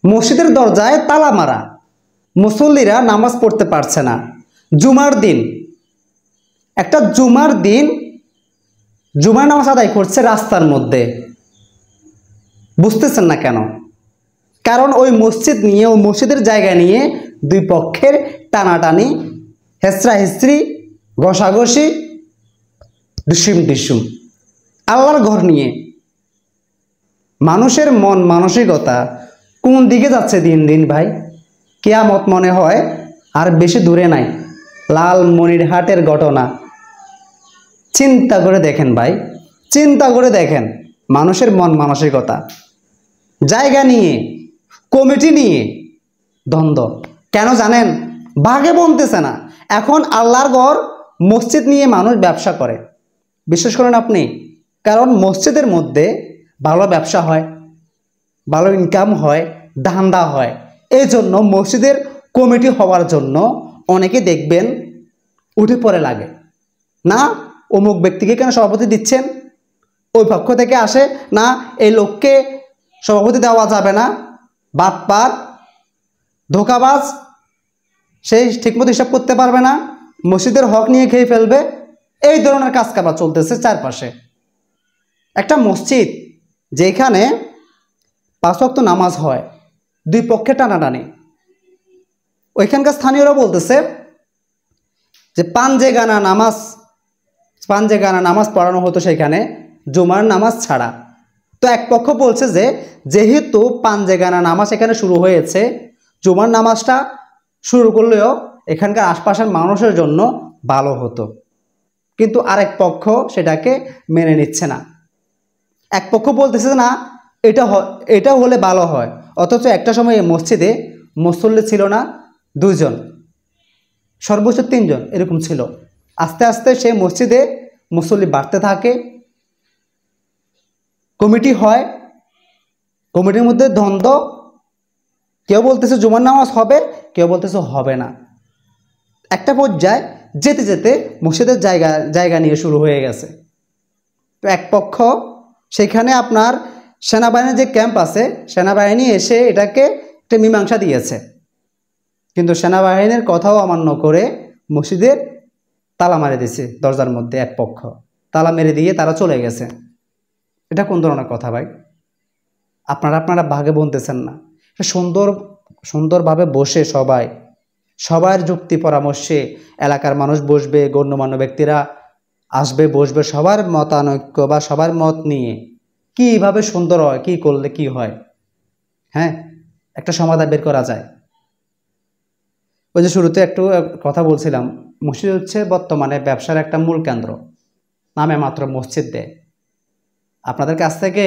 মসজিদের দরজায় তালা মারা, মুসল্লিরা নামাজ পড়তে পারছে না। জুমার দিন, একটা জুমার দিন জুমার নামাজ আদায় করছে রাস্তার মধ্যে। বুঝতেছেন না কেন? কারণ ওই মসজিদ নিয়ে, ওই মসজিদের জায়গা নিয়ে দুই পক্ষের টানাটানি, হেসরা হেসরি, ঘষাঘষি, ডিসুম ডিসুম। আল্লাহর ঘর নিয়ে মানুষের মন মানসিকতা কোন দিকে যাচ্ছে দিন দিন ভাই? কিয়ামত মনে হয় আর বেশি দূরে নাই। লালমনিরহাটের ঘটনা চিন্তা করে দেখেন ভাই, চিন্তা করে দেখেন। মানুষের মন মানসিকতা, জায়গা নিয়ে, কমিটি নিয়ে দ্বন্দ্ব। কেন জানেন? ভাগে বনতেছে না। এখন আল্লাহর ঘর, মসজিদ নিয়ে মানুষ ব্যবসা করে। বিশ্বাস করেন আপনি? কারণ মসজিদের মধ্যে ভালো ব্যবসা হয়, ভালো ইনকাম হয়, ধান্দা হয়। এই জন্য মসজিদের কমিটি হওয়ার জন্য অনেকে দেখবেন উঠে পড়ে লাগে। না, অমুক ব্যক্তিকে কেন সভাপতি দিচ্ছেন? ওই পক্ষ থেকে আসে না, এই লোককে সভাপতি দেওয়া যাবে না, বাটপার, ধোঁকাবাজ, সেই ঠিকমতো হিসাব করতে পারবে না, মসজিদের হক নিয়ে খেয়ে ফেলবে। এই ধরনের কাজ কারবার চলতেছে চারপাশে। একটা মসজিদ যেখানে 5 ওয়াক্ত নামাজ হয়, দুই পক্ষে টানাটানি। ওইখানকার স্থানীয়রা বলতেছে যে পাঞ্জেগানা নামাজ পড়ানো হতো সেখানে, জুমার নামাজ ছাড়া। তো এক পক্ষ বলছে যে যেহেতু পাঞ্জেগানা নামাজ এখানে শুরু হয়েছে, জুমার নামাজটা শুরু করলেও এখানকার আশপাশের মানুষের জন্য ভালো হতো। কিন্তু আরেক পক্ষ সেটাকে মেনে নিচ্ছে না। এক পক্ষ বলতেছে না, এটা হলে ভালো হয়। অথচ একটা সময় এই মসজিদে মুসল্লি ছিল না 2 জন, সর্বোচ্চ 3 জন এরকম ছিল। আস্তে আস্তে সেই মসজিদে মুসল্লি বাড়তে থাকে, কমিটি হয়, কমিটির মধ্যে দ্বন্দ্ব। কেউ বলতেছে জুমার নামাজ হবে, কেউ বলতেছে হবে না। একটা পর্যায়ে যেতে যেতে মসজিদের জায়গা নিয়ে শুরু হয়ে গেছে। তো এক পক্ষ সেখানে আপনার সেনাবাহিনীর যে ক্যাম্প আছে, সেনাবাহিনী এসে এটাকে একটা মীমাংসা দিয়েছে। কিন্তু সেনাবাহিনীর কথাও অমান্য করে মসজিদের তালা মারে দিয়েছে। দরজার মধ্যে এক পক্ষ তালা মেরে দিয়ে তারা চলে গেছে। এটা কোন ধরনের কথা ভাই? আপনারা ভাগে বলতেছেন না। সুন্দরভাবে বসে সবার যুক্তি পরামর্শে এলাকার মানুষ বসবে, গণ্যমান্য ব্যক্তিরা আসবে, বসবে, সবার মতানৈক্য বা সবার মত নিয়ে কীভাবে সুন্দর হয়, কী করলে কি হয়, হ্যাঁ, একটা সমাধান বের করা যায়। ওই যে শুরুতে একটু কথা বলছিলাম, মসজিদ হচ্ছে বর্তমানে ব্যবসার একটা মূল কেন্দ্র। নামে মাত্র মসজিদ দেয়। আপনাদের কাছ থেকে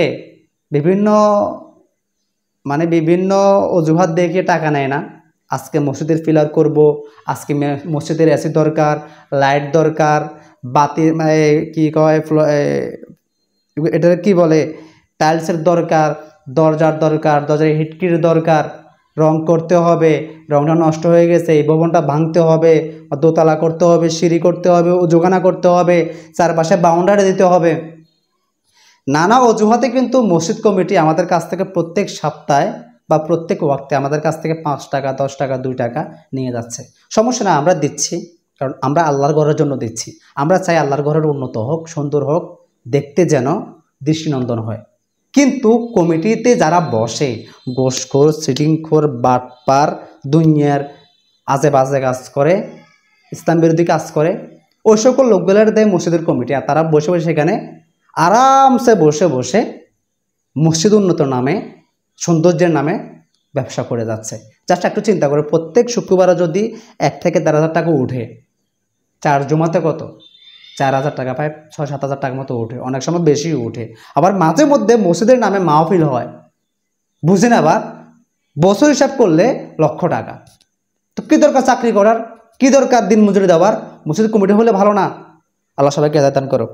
বিভিন্ন অজুহাত দেখিয়ে টাকা নেয় না। আজকে মসজিদের পিলার করব, আজকে মসজিদের এসি দরকার, লাইট দরকার, বাতি কি কয় এটা কি বলে, টাইলসের দরকার, দরজার দরকার, দরজার হিটকির দরকার, রং করতে হবে, রংটা নষ্ট হয়ে গেছে, এই ভবনটা ভাঙতে হবে, দোতলা করতে হবে, সিঁড়ি করতে হবে, যোগানা করতে হবে, চারপাশে বাউন্ডারি দিতে হবে। নানা অজুহাতে কিন্তু মসজিদ কমিটি আমাদের কাছ থেকে প্রত্যেক সপ্তাহে বা প্রত্যেক ওয়াক্তে আমাদের কাছ থেকে 5 টাকা, 10 টাকা, 2 টাকা নিয়ে যাচ্ছে। সমস্যা না, আমরা দিচ্ছি, কারণ আমরা আল্লাহর ঘরের জন্য দিচ্ছি। আমরা চাই আল্লাহর ঘরের উন্নত হোক, সুন্দর হোক, দেখতে যেন দৃষ্টিনন্দন হয়। কিন্তু কমিটিতে যারা বসে, ঘোষখোর, সিটিংখোর, বাটপার, দুনিয়ার আজে বাজে কাজ করে, ইসলাম বিরোধী কাজ করে, ওই সকল লোকগুলোর দেয় মসজিদের কমিটি। আর তারা বসে বসে সেখানে আরামসে বসে মসজিদ উন্নত নামে, সৌন্দর্যের নামে ব্যবসা করে যাচ্ছে। জাস্ট একটু চিন্তা করে, প্রত্যেক শুক্রবারে যদি 1 থেকে 1,500 টাকা উঠে, 4 জমাতে কত? 4,000 টাকা, প্রায় 6-7 হাজার টাকার মতো উঠে, অনেক সময় বেশি উঠে। আবার মাঝে মধ্যে মসজিদের নামে মাহফিল হয়, বুঝেন? আবার বছর হিসাব করলে লক্ষ টাকা। তো কী দরকার চাকরি করার, কী দরকার দিন মজুরি দেওয়ার? মসজিদ কমিটি হলে ভালো না? আল্লাহ সবাইকে হেদায়েত দান করুক।